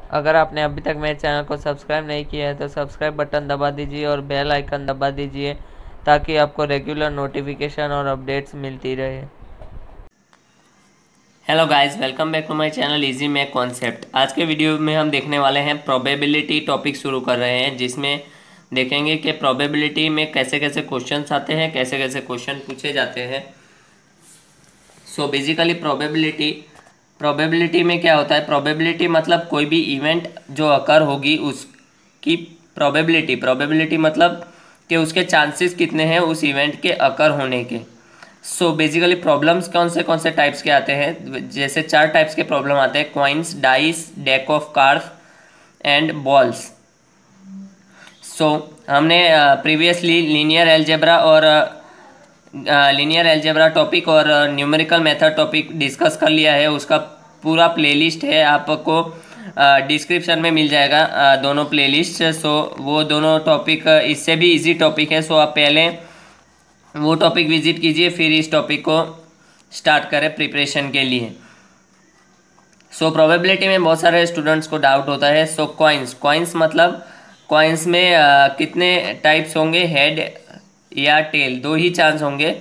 अगर आपने अभी तक मेरे चैनल को सब्सक्राइब नहीं किया है तो सब्सक्राइब बटन दबा दीजिए और बेल आइकन दबा दीजिए ताकि आपको रेगुलर नोटिफिकेशन और अपडेट्स मिलती रहे। Hello guys, welcome back to my channel easy math concept. आज के वीडियो में हम देखने वाले हैं प्रोबेबिलिटी टॉपिक शुरू कर रहे हैं, जिसमें देखेंगे कि प्रोबेबिलिटी में कैसे कैसे क्वेश्चंस आते हैं, कैसे कैसे क्वेश्चन पूछे जाते हैं। सो बेसिकली प्रोबेबिलिटी में क्या होता है। प्रोबेबिलिटी मतलब कोई भी इवेंट जो अकर होगी उसकी प्रोबेबिलिटी मतलब कि उसके चांसेस कितने हैं उस इवेंट के अकर होने के। सो बेसिकली प्रॉब्लम्स कौन से टाइप्स के आते हैं, जैसे 4 टाइप्स के प्रॉब्लम आते हैं: coins, dice, deck of cards and balls. So हमने प्रीवियसली लीनियर एल्जेब्रा टॉपिक और न्यूमेरिकल मेथड टॉपिक डिस्कस कर लिया है। उसका पूरा प्लेलिस्ट है, आपको डिस्क्रिप्शन में मिल जाएगा दोनों प्लेलिस्ट। सो वो दोनों टॉपिक इससे भी इजी टॉपिक है। सो आप पहले वो टॉपिक विजिट कीजिए, फिर इस टॉपिक को स्टार्ट करें प्रिपरेशन के लिए। सो प्रोबेबिलिटी में बहुत सारे स्टूडेंट्स को डाउट होता है। सो कॉइन्स मतलब कॉइन्स में कितने टाइप्स होंगे, हेड या टेल, 2 ही चांस होंगे।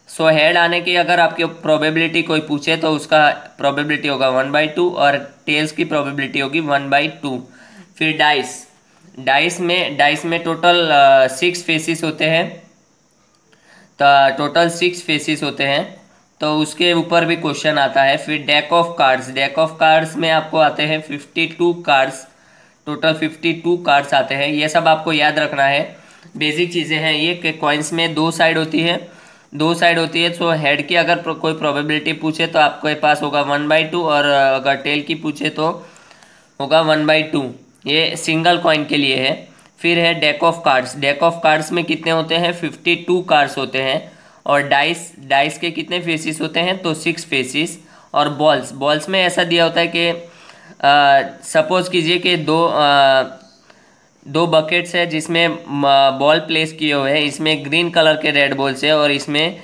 सो हेड आने की अगर आपकी प्रोबेबिलिटी कोई पूछे तो उसका प्रोबेबिलिटी होगा 1/2 और टेल्स की प्रोबेबिलिटी होगी 1/2। फिर डाइस में टोटल 6 फेसिस होते हैं, तो टोटल 6 फेसिस होते हैं, तो उसके ऊपर भी क्वेश्चन आता है। फिर डेक ऑफ कार्ड्स में आपको आते हैं 52 कार्ड्स, टोटल 52 कार्ड्स आते हैं। ये सब आपको याद रखना है, बेसिक चीज़ें हैं ये कि कॉइन्स में 2 साइड होती है। सो हेड की अगर कोई प्रोबेबिलिटी पूछे तो आपके पास होगा 1/2 और अगर टेल की पूछे तो होगा 1/2। ये सिंगल कॉइन के लिए है। फिर है डेक ऑफ कार्ड्स में कितने होते हैं, 52 कार्ड्स होते हैं। और डाइस के कितने फेसिस होते हैं, तो 6 फेसिस। और बॉल्स में ऐसा दिया होता है कि सपोज कीजिए कि दो बकेट्स है जिसमें बॉल प्लेस किए हुए हैं। इसमें ग्रीन कलर के रेड बॉल्स है और इसमें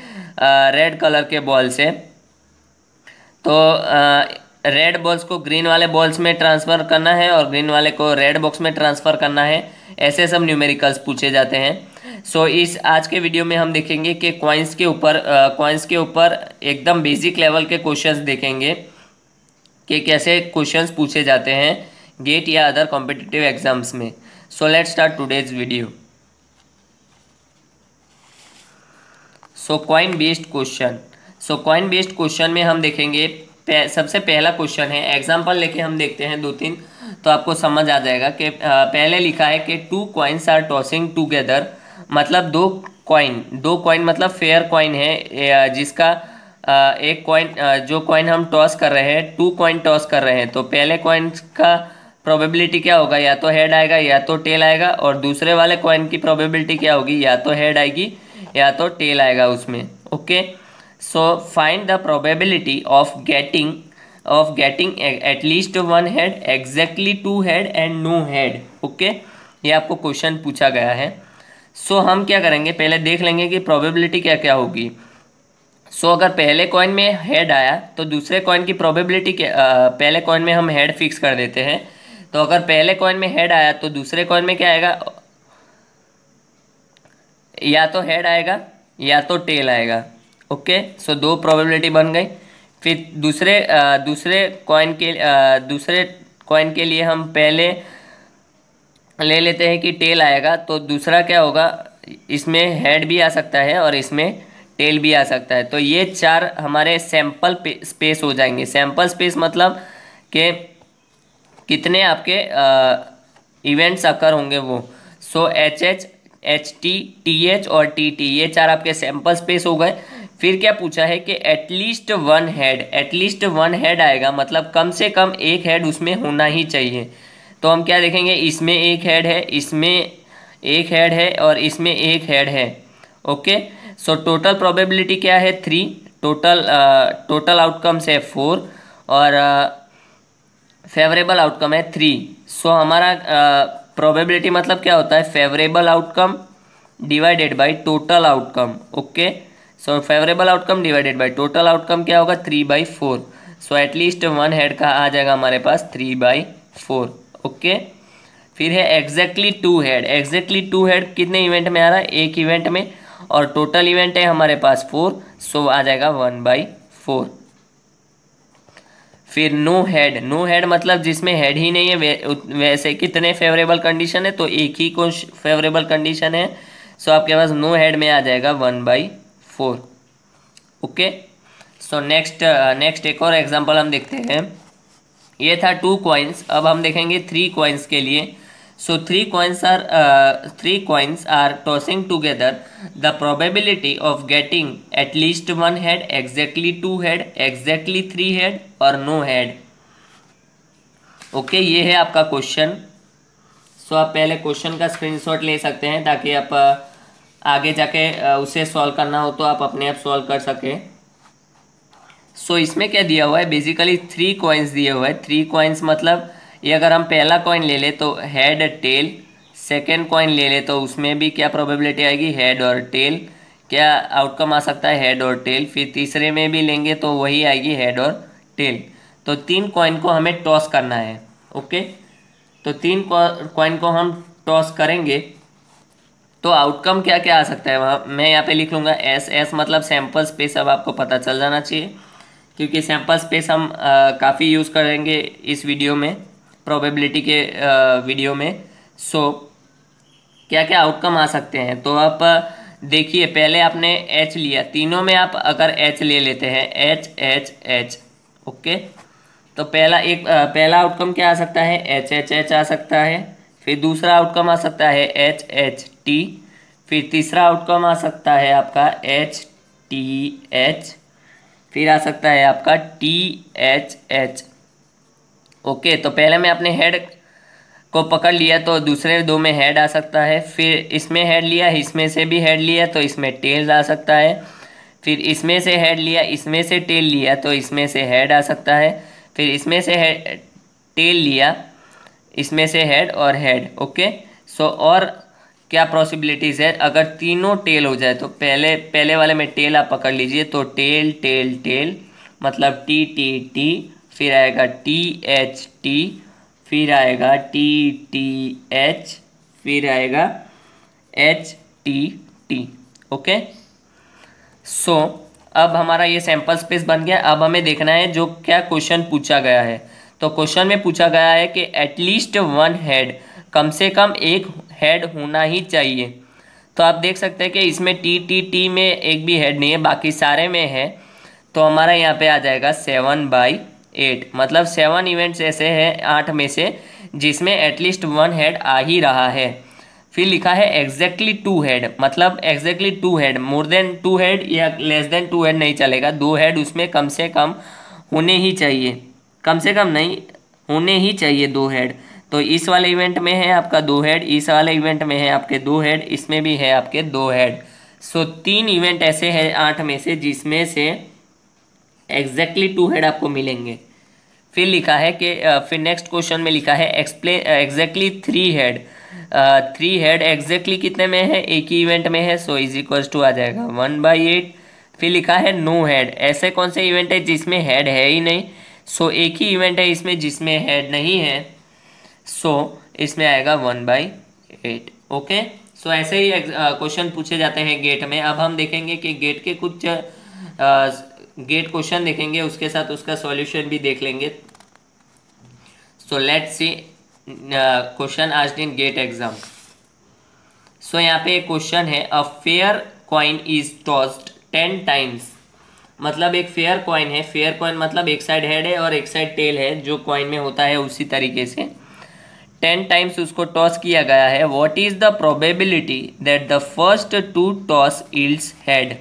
रेड कलर के बॉल्स है। तो रेड बॉल्स को ग्रीन वाले बॉल्स में ट्रांसफ़र करना है और ग्रीन वाले को रेड बॉक्स में ट्रांसफ़र करना है। ऐसे सब न्यूमेरिकल्स पूछे जाते हैं। सो इस आज के वीडियो में हम देखेंगे कि कॉइन्स के ऊपर एकदम बेसिक लेवल के क्वेश्चंस देखेंगे कि कैसे क्वेश्चंस पूछे जाते हैं गेट या अदर कॉम्पिटिटिव एग्जाम्स में। So let's start today's video. So coin based question में हम देखेंगे सबसे पहला क्वेश्चन है। एग्जाम्पल लेके हम देखते हैं 2-3, तो आपको समझ आ जाएगा कि पहले लिखा है कि 2 कॉइन्स आर टॉसिंग टूगेदर, मतलब दो कॉइन मतलब फेयर कॉइन है, जिसका एक कॉइन जो कॉइन हम टॉस कर रहे हैं, 2 कॉइन टॉस कर रहे हैं, तो पहले कॉइन का प्रोबेबिलिटी क्या होगा, या तो हेड आएगा या तो टेल आएगा। और दूसरे वाले कॉइन की प्रोबेबिलिटी क्या होगी, या तो हेड आएगी या तो टेल आएगा उसमें। Okay, so find the probability of getting at least 1 head, exactly 2 head and no head. Okay, ये आपको क्वेश्चन पूछा गया है। सो हम क्या करेंगे, पहले देख लेंगे कि प्रोबेबिलिटी क्या क्या होगी। सो अगर पहले कॉइन में हेड आया तो दूसरे कॉइन की प्रोबेबिलिटी पहले कॉइन में हम हेड फिक्स कर देते हैं। तो अगर पहले कॉइन में हेड आया तो दूसरे कॉइन में क्या आएगा, या तो हेड आएगा या तो टेल आएगा। ओके, सो 2 प्रोबेबिलिटी बन गई। फिर दूसरे कॉइन के लिए हम पहले ले लेते हैं कि टेल आएगा, तो दूसरा क्या होगा, इसमें हेड भी आ सकता है और इसमें टेल भी आ सकता है। तो ये 4 हमारे सैंपल स्पेस हो जाएंगे। सैंपल स्पेस मतलब कि कितने आपके इवेंट्स अकर होंगे वो। सो HH, HT, TH और TT, ये 4 आपके सैंपल स्पेस हो गए। फिर क्या पूछा है कि एटलीस्ट 1 हेड आएगा, मतलब कम से कम 1 हेड उसमें होना ही चाहिए। तो हम क्या देखेंगे, इसमें 1 हेड है, इसमें 1 हेड है और इसमें 1 हेड है। ओके, सो टोटल प्रोबेबिलिटी क्या है, 3। टोटल आउटकम्स है 4 और फेवरेबल आउटकम है 3। सो हमारा प्रोबेबिलिटी मतलब क्या होता है, favourable outcome divided by total outcome. Okay, so favourable outcome divided by total outcome क्या होगा, 3/4। सो एटलीस्ट 1 हेड का आ जाएगा हमारे पास 3/4। 4। ओके, फिर है exactly two head. Exactly two head कितने इवेंट में आ रहा है? एक इवेंट में, और टोटल इवेंट है हमारे पास 4, सो आ जाएगा 1/4। फिर नो हेड। नो हेड मतलब जिसमें हेड ही नहीं है, वैसे कितने फेवरेबल कंडीशन है? तो एक ही को फेवरेबल कंडीशन है, सो आपके पास नो हेड में आ जाएगा 1/4। ओके, सो नेक्स्ट एक और एग्जांपल हम देखते हैं। ये था 2 कॉइन्स, अब हम देखेंगे 3 कॉइन्स के लिए। सो 3 coins are tossing together. The probability of getting at least 1 head, exactly 2 head, exactly 3 head और no head. ओके, ये है आपका क्वेश्चन। सो आप पहले क्वेश्चन का स्क्रीनशॉट ले सकते हैं ताकि आप आगे जाके उसे सॉल्व करना हो तो आप अपने आप सॉल्व कर सकें। सो इसमें क्या दिया हुआ है? बेसिकली 3 कॉइन्स दिए हुए हैं। 3 कॉइन्स मतलब ये अगर हम पहला कॉइन ले ले तो हेड टेल, सेकेंड कॉइन ले ले तो उसमें भी क्या प्रोबेबिलिटी आएगी? हेड और टेल। क्या आउटकम आ सकता है? हेड और टेल। फिर तीसरे में भी लेंगे तो वही आएगी, हेड और टेल। तो 3 कॉइन को हमें टॉस करना है। ओके, तो 3 कॉइन को हम टॉस करेंगे तो आउटकम क्या क्या आ सकता है? वहाँ मैं यहाँ पे लिख लूँगा एस मतलब सैम्पल स्पेस। अब आपको पता चल जाना चाहिए क्योंकि सैम्पल स्पेस हम काफ़ी यूज़ करेंगे इस वीडियो में, प्रोबेबिलिटी के वीडियो में। सो क्या क्या आउटकम आ सकते हैं? तो आप देखिए, पहले आपने एच लिया, तीनों में आप अगर एच ले लेते हैं, एच एच एच। ओके, तो पहला आउटकम क्या आ सकता है? एच एच एच आ सकता है। फिर दूसरा आउटकम आ सकता है एच एच टी। फिर तीसरा आउटकम आ सकता है आपका एच टी एच। फिर आ सकता है आपका टी एच एच। ओके, तो पहले में अपने हेड को पकड़ लिया तो दूसरे 2 में हेड आ सकता है। फिर इसमें हेड लिया, इसमें से भी हेड लिया तो इसमें टेल आ सकता है। फिर इसमें से हेड लिया, इसमें से टेल लिया तो इसमें से हेड आ सकता है। फिर इसमें से टेल लिया, इसमें से हेड और हेड। ओके, सो और क्या पॉसिबिलिटीज़ है? अगर तीनों टेल हो जाए तो पहले वाले में टेल आप पकड़ लीजिए तो टेल टेल टेल मतलब टी टी टी। फिर आएगा टी एच टी, फिर आएगा टी टी एच, फिर आएगा एच टी टी। ओके, सो अब हमारा ये सैंपल स्पेस बन गया। अब हमें देखना है जो क्या क्वेश्चन पूछा गया है। तो क्वेश्चन में पूछा गया है कि एटलीस्ट 1 हेड, कम से कम एक हेड होना ही चाहिए। तो आप देख सकते हैं कि इसमें टी में एक भी हेड नहीं है, बाकी सारे में है। तो हमारा यहाँ पे आ जाएगा 7/8, मतलब 7 इवेंट्स ऐसे हैं 8 में से जिसमें एटलीस्ट 1 हेड आ ही रहा है। फिर लिखा है एग्जैक्टली 2 हेड, मतलब exactly 2 head, more than 2 head या लेस देन 2 हेड नहीं चलेगा, 2 हेड उसमें कम से कम होने ही चाहिए। कम से कम नहीं, होने ही चाहिए 2 हेड। तो इस वाले इवेंट में है आपका 2 हेड, इस वाले इवेंट में है आपके 2 हेड, इसमें भी है आपके 2 हेड। सो 3 इवेंट ऐसे हैं 8 में से जिसमें से एग्जैक्टली 2 हेड आपको मिलेंगे। फिर लिखा है कि फिर नेक्स्ट क्वेश्चन में लिखा है explain exactly 3 head. 3 head exactly कितने में है? एक ही इवेंट में है, सो इज इक्वल्स टू आ जाएगा 1/8। फिर लिखा है नो हेड, ऐसे कौन से इवेंट है जिसमें हेड है ही नहीं? सो एक ही इवेंट है इसमें जिसमें हेड नहीं है, सो इसमें आएगा 1/8। ओके, सो ऐसे ही क्वेश्चन पूछे जाते हैं गेट में। अब हम देखेंगे कि गेट के कुछ गेट क्वेश्चन देखेंगे, उसके साथ उसका सॉल्यूशन भी देख लेंगे। So let's see question asked in GATE exam. So यहाँ पे एक क्वेश्चन है, a fair coin is tossed 10 times. मतलब एक फेयर कॉइन है, फेयर कॉइन मतलब एक साइड हेड है और एक साइड टेल है, जो कॉइन में होता है उसी तरीके से 10 टाइम्स उसको टॉस किया गया है। What is the probability that the first 2 toss yields head?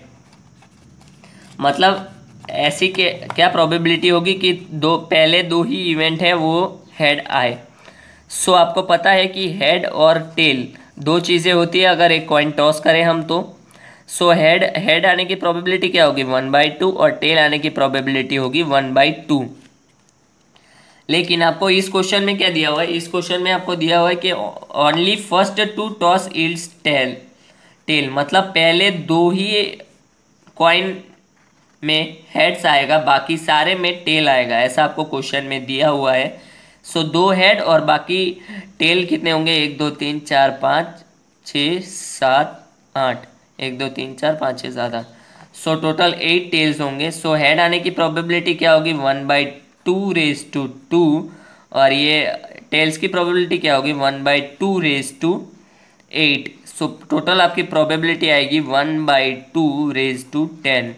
मतलब ऐसी के क्या प्रोबेबिलिटी होगी कि पहले 2 ही इवेंट है वो हेड आए। सो आपको पता है कि हेड और टेल 2 चीज़ें होती है अगर एक कॉइन टॉस करें हम तो। सो हेड आने की प्रोबेबिलिटी क्या होगी? 1/2, और टेल आने की प्रोबेबिलिटी होगी 1/2। लेकिन आपको इस क्वेश्चन में क्या दिया हुआ है? इस क्वेश्चन में आपको दिया हुआ है कि only first 2 toss yields tail, मतलब पहले 2 ही कॉइन में हेड्स आएगा, बाकी सारे में टेल आएगा, ऐसा आपको क्वेश्चन में दिया हुआ है। सो 2 हेड और बाकी टेल कितने होंगे, 1 2 3 4 5 6 7 8, 1 2 3 4 5 6 7 8, सो टोटल 8 टेल्स होंगे। सो हेड आने की प्रोबेबिलिटी क्या होगी, 1/2 और ये टेल्स की प्रोबेबिलिटी क्या होगी, 1/2 सो टोटल आपकी प्रोबेबिलिटी आएगी 1/2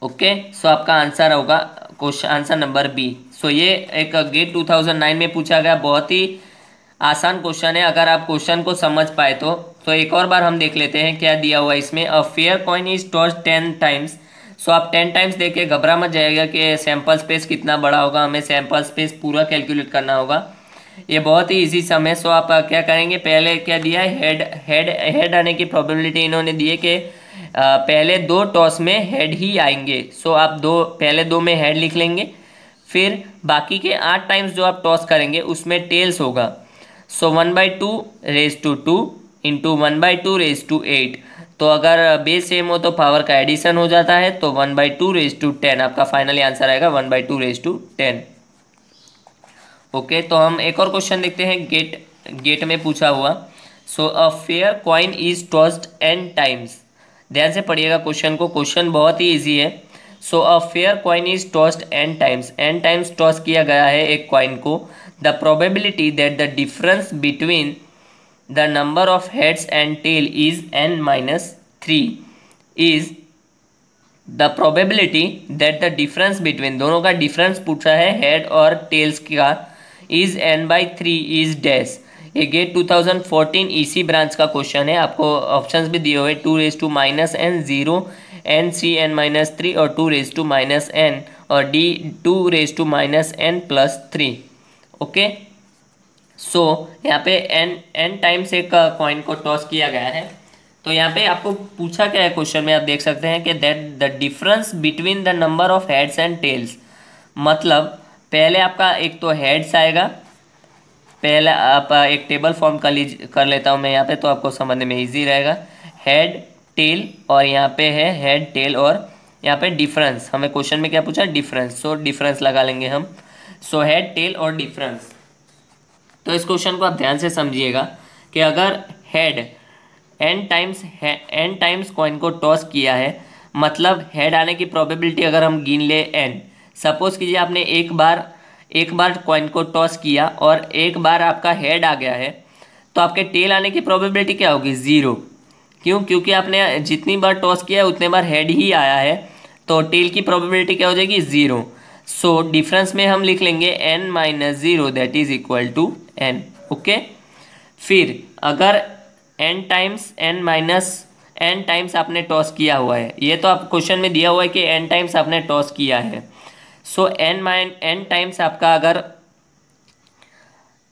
ओके। सो आपका आंसर होगा क्वेश्चन आंसर नंबर बी। सो ये एक गेट 2009 में पूछा गया बहुत ही आसान क्वेश्चन है, अगर आप क्वेश्चन को समझ पाए तो एक और बार हम देख लेते हैं क्या दिया हुआ इसमें। A fair coin is tossed 10 times. So आप 10 टाइम्स देख के घबरा मत जाएगा कि सैंपल स्पेस कितना बड़ा होगा, हमें सैंपल स्पेस पूरा कैलकुलेट करना होगा। ये बहुत ही इजी सम है। सो आप क्या करेंगे, पहले क्या दिया है, हेड आने की प्रोबेबिलिटी इन्होंने दी है कि पहले 2 टॉस में हेड ही आएंगे। सो आप पहले 2 में हेड लिख लेंगे, फिर बाकी के 8 टाइम्स जो आप टॉस करेंगे उसमें टेल्स होगा। सो 1/2 इंटू 1/2 तो अगर बेस सेम हो तो पावर का एडिशन हो जाता है, तो 1/2 आपका फाइनली आंसर आएगा 1/2 ओके। तो हम एक और क्वेश्चन देखते हैं गेट में पूछा हुआ। So a fair coin is tossed n times. ध्यान से पढ़िएगा क्वेश्चन को, क्वेश्चन बहुत ही इजी है। So a fair coin is tossed n times toss किया गया है एक कॉइन को। The probability that the difference between the number of heads and tail is n-3 is the probability that the difference between, दोनों का difference पूछा है head और टेल्स का, इज n/3 इज डैश। ये गेट 2014 इसी ब्रांच का क्वेश्चन है। आपको ऑप्शंस भी दिए हुए 2⁻n 0 n3 और 2⁻n और d 2⁻n+3 ओके। सो यहाँ पे n टाइम्स एक कॉइन को टॉस किया गया है। तो यहाँ पे आपको पूछा क्या है क्वेश्चन में, आप देख सकते हैं कि that the difference between the number of heads and tails, मतलब पहले आपका एक तो हेड्स आएगा, पहले आप एक टेबल फॉर्म कर लेता हूँ मैं यहाँ पे, तो आपको समझने में इजी रहेगा। हेड टेल और यहाँ पे है हेड टेल और यहाँ पे डिफरेंस, हमें क्वेश्चन में क्या पूछा, डिफरेंस। सो डिफरेंस लगा लेंगे हम। सो हेड टेल और डिफरेंस। तो इस क्वेश्चन को आप ध्यान से समझिएगा कि अगर हेड n टाइम्स कॉइन को टॉस किया है, मतलब हेड आने की प्रोबेबिलिटी अगर हम गिन ले n, सपोज कीजिए आपने एक बार कॉइन को टॉस किया और एक बार आपका हेड आ गया है, तो आपके टेल आने की प्रोबेबिलिटी क्या होगी, 0। क्यों, क्योंकि आपने जितनी बार टॉस किया है उतने बार हेड ही आया है, तो टेल की प्रोबेबिलिटी क्या हो जाएगी, 0। सो डिफरेंस में हम लिख लेंगे n-0 that is equal to n okay. फिर अगर n टाइम्स आपने टॉस किया हुआ है, ये तो आप क्वेश्चन में दिया हुआ है कि n टाइम्स आपने टॉस किया है। सो n टाइम्स आपका अगर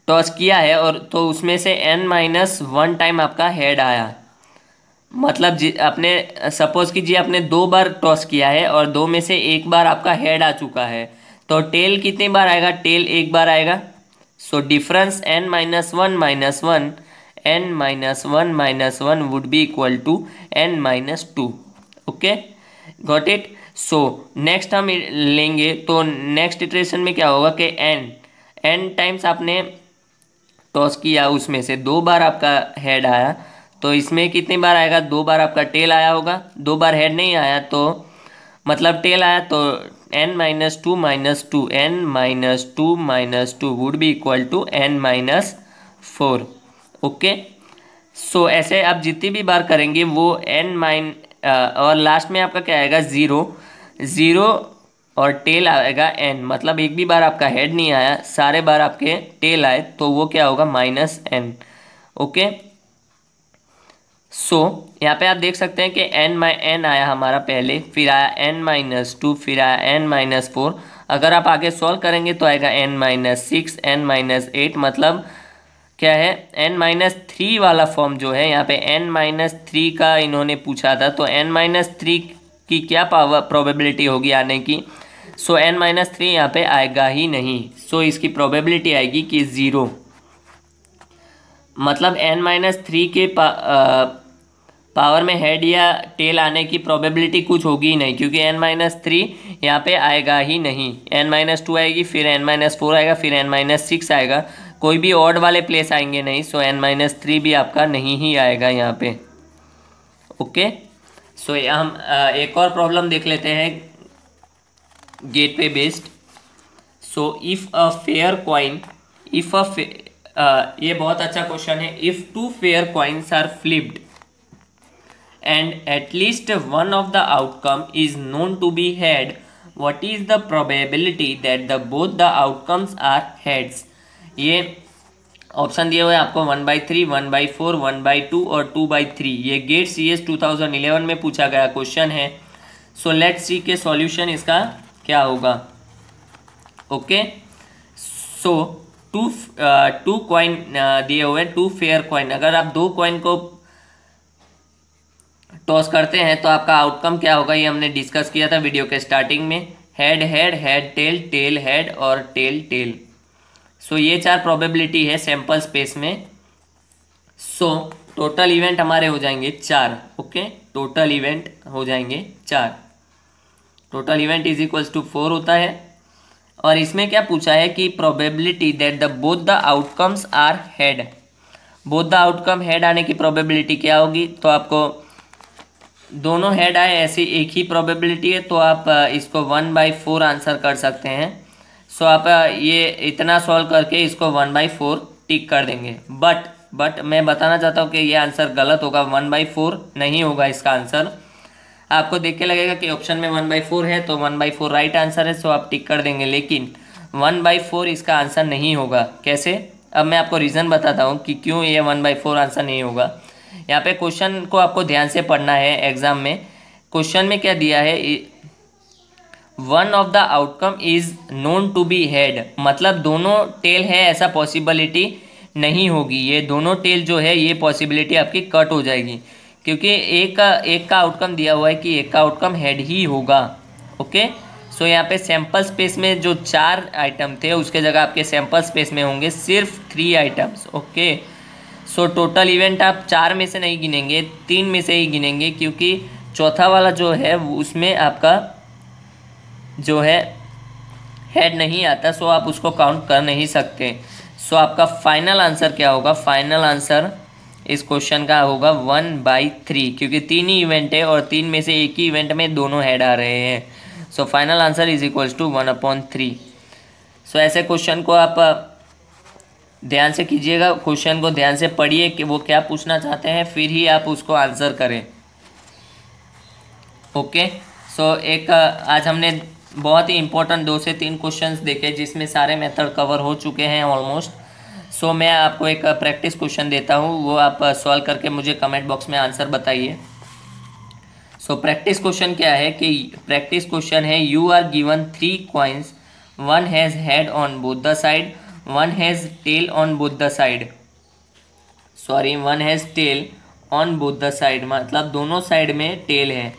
टॉस किया है और तो उसमें से n-1 टाइम आपका हेड आया, मतलब आपने सपोज कीजिए आपने 2 बार टॉस किया है और 2 में से 1 बार आपका हेड आ चुका है, तो टेल कितनी बार आएगा, टेल 1 बार आएगा। So difference n-1 would be equal to n-2 okay, got it. So next हम लेंगे, तो नेक्स्ट इटरेशन में क्या होगा कि n टाइम्स आपने टॉस किया, उसमें से 2 बार आपका हेड आया, तो इसमें कितनी बार आएगा, 2 बार आपका टेल आया होगा, 2 बार हेड नहीं आया, तो मतलब टेल आया, तो n-2 would be equal to n-4 okay. So ऐसे आप जितनी भी बार करेंगे वो और लास्ट में आपका क्या आएगा, 0 और टेल आएगा n, मतलब एक भी बार आपका हेड नहीं आया, सारे बार आपके टेल आए, तो वो क्या होगा, -n ओके। सो यहाँ पे आप देख सकते हैं कि n आया हमारा पहले, फिर आया n-2, फिर आया n-4। अगर आप आगे सॉल्व करेंगे तो आएगा n-6, n-8, मतलब क्या है, n-3 वाला फॉर्म जो है यहाँ पे n-3 का इन्होंने पूछा था, तो n-3 की क्या प्रोबेबिलिटी होगी आने की। सो n-3 यहाँ पे आएगा ही नहीं, सो इसकी प्रोबेबिलिटी आएगी कि 0, मतलब n-3 के पावर में हेड या टेल आने की प्रोबेबिलिटी कुछ होगी ही नहीं, क्योंकि n-3 यहाँ पे आएगा ही नहीं। n-2 आएगी, फिर n-4 आएगा, फिर n-6 आएगा, कोई भी ऑड वाले प्लेस आएंगे नहीं। सो n-3 भी आपका नहीं ही आएगा यहाँ पे। ओके, सो हम एक और प्रॉब्लम देख लेते हैं गेट पे based. So if a fair coin, ये बहुत अच्छा क्वेश्चन है। If 2 fair coins are flipped and at least one of the outcome is known to be head, what is the probability that both the outcomes are heads? ये option दिए हुए आपको 1/3, 1/4, 1/2 और 2/3। ये गेट CS 2011 में पूछा गया क्वेश्चन है। सो लेट्स सी के सॉल्यूशन इसका क्या होगा। ओके, सो टू कॉइन दिए हुए, 2 फेयर कॉइन। अगर आप 2 कॉइन को टॉस करते हैं तो आपका आउटकम क्या होगा, ये हमने डिस्कस किया था वीडियो के स्टार्टिंग में। Head head, head tail, tail head और टेल टेल। सो ये 4 प्रोबेबिलिटी है सैंपल स्पेस में। सो टोटल इवेंट हमारे हो जाएंगे 4। ओके, टोटल इवेंट हो जाएंगे 4। Total event is equals to 4 होता है। और इसमें क्या पूछा है कि probability that both the outcomes are head. Both the outcome head आने की प्रोबेबिलिटी क्या होगी, तो आपको दोनों हेड आए ऐसी एक ही प्रोबेबिलिटी है, तो आप इसको 1/4 आंसर कर सकते हैं। सो आप ये इतना सॉल्व करके इसको 1/4 टिक कर देंगे। बट मैं बताना चाहता हूँ कि ये आंसर गलत होगा, 1/4 नहीं होगा इसका आंसर। आपको देख के लगेगा कि ऑप्शन में 1/4 है, तो 1/4 राइट आंसर है, सो आप टिक कर देंगे। लेकिन 1/4 इसका आंसर नहीं होगा। कैसे, अब मैं आपको रीज़न बताता हूँ कि क्यों ये 1/4 आंसर नहीं होगा। यहाँ पे क्वेश्चन को आपको ध्यान से पढ़ना है। एग्जाम में क्वेश्चन में क्या दिया है, one of the outcome is known to be head, मतलब दोनों टेल है ऐसा पॉसिबिलिटी नहीं होगी। ये दोनों टेल जो है ये पॉसिबिलिटी आपकी कट हो जाएगी, क्योंकि एक का आउटकम दिया हुआ है कि एक का आउटकम हेड ही होगा। ओके, सो यहाँ पे सैंपल स्पेस में जो 4 आइटम थे उसके जगह आपके सैंपल स्पेस में होंगे सिर्फ 3 items. Okay, so total event आप 4 में से नहीं गिनेंगे, 3 में से ही गिनेंगे, क्योंकि चौथा वाला जो है उसमें आपका जो है हेड नहीं आता, सो आप उसको काउंट कर नहीं सकते। सो आपका फाइनल आंसर क्या होगा, फाइनल आंसर इस क्वेश्चन का होगा 1/3, क्योंकि 3 ही इवेंट है और 3 में से एक ही इवेंट में दोनों हेड आ रहे हैं। So final answer is equals to 1/3। So ऐसे क्वेश्चन को आप ध्यान से कीजिएगा, क्वेश्चन को ध्यान से पढ़िए कि वो क्या पूछना चाहते हैं, फिर ही आप उसको आंसर करें। ओके, सो एक आज हमने बहुत ही इंपॉर्टेंट 2 से 3 क्वेश्चंस देखे, जिसमें सारे मेथड कवर हो चुके हैं ऑलमोस्ट। सो मैं आपको एक प्रैक्टिस क्वेश्चन देता हूँ, वो आप सॉल्व करके मुझे कमेंट बॉक्स में आंसर बताइए। सो प्रैक्टिस क्वेश्चन क्या है कि प्रैक्टिस क्वेश्चन है, you are given 3 coins, one has head on both the side, one has tail on both the side. Sorry, one has tail on both the side, मतलब दोनों side में tell है।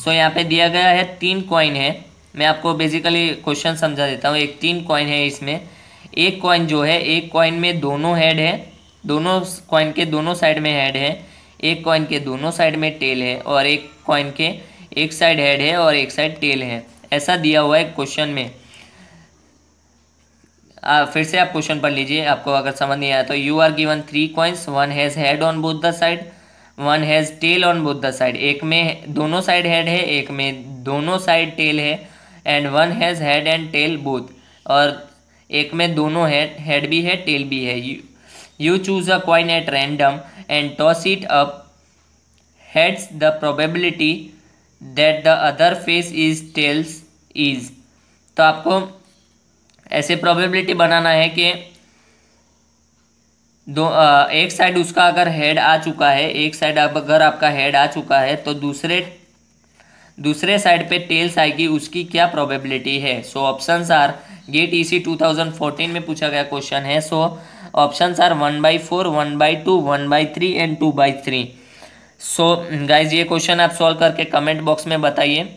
सो यहाँ पे दिया गया है 3 कॉइन है। मैं आपको बेसिकली क्वेश्चन समझा देता हूँ। एक 3 कॉइन है, इसमें एक कॉइन जो है, एक कॉइन में दोनों हेड है, दोनों कॉइन के दोनों साइड में हेड है, एक कॉइन के दोनों साइड में टेल है, और एक कॉइन के एक साइड हेड है और एक साइड टेल है। ऐसा दिया हुआ है क्वेश्चन में। फिर से आप क्वेश्चन पढ़ लीजिए, आपको अगर समझ नहीं आया तो। You are given 3 coins, one has head on both the side, one has tail on both the side. एक में दोनों साइड हेड है, एक में दोनों साइड टेल है, and one has head and tail both, और एक में दोनों हेड भी है टेल भी है। You choose a coin at random and toss it up, heads the probability that the other face is tails is. तो आपको ऐसे प्रोबेबिलिटी बनाना है कि एक साइड उसका अगर हेड आ चुका है, एक साइड अगर आपका हेड आ चुका है, तो दूसरे साइड पे टेल्स आएगी, उसकी क्या प्रोबेबिलिटी है। So options are, gate EC 2014 में पूछा गया क्वेश्चन है। So options are 1/4, 1/2, 1/3 and 2/3। So guys ये क्वेश्चन आप सॉल्व करके कमेंट बॉक्स में बताइए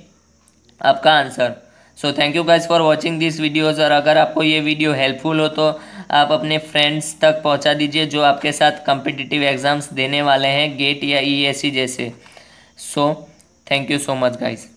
आपका आंसर। So thank you guys for watching this videos. और अगर आपको ये वीडियो हेल्पफुल हो तो आप अपने फ्रेंड्स तक पहुंचा दीजिए जो आपके साथ कॉम्पिटिटिव एग्ज़ाम्स देने वाले हैं, गेट या ईएससी जैसे। सो thank you so much guys.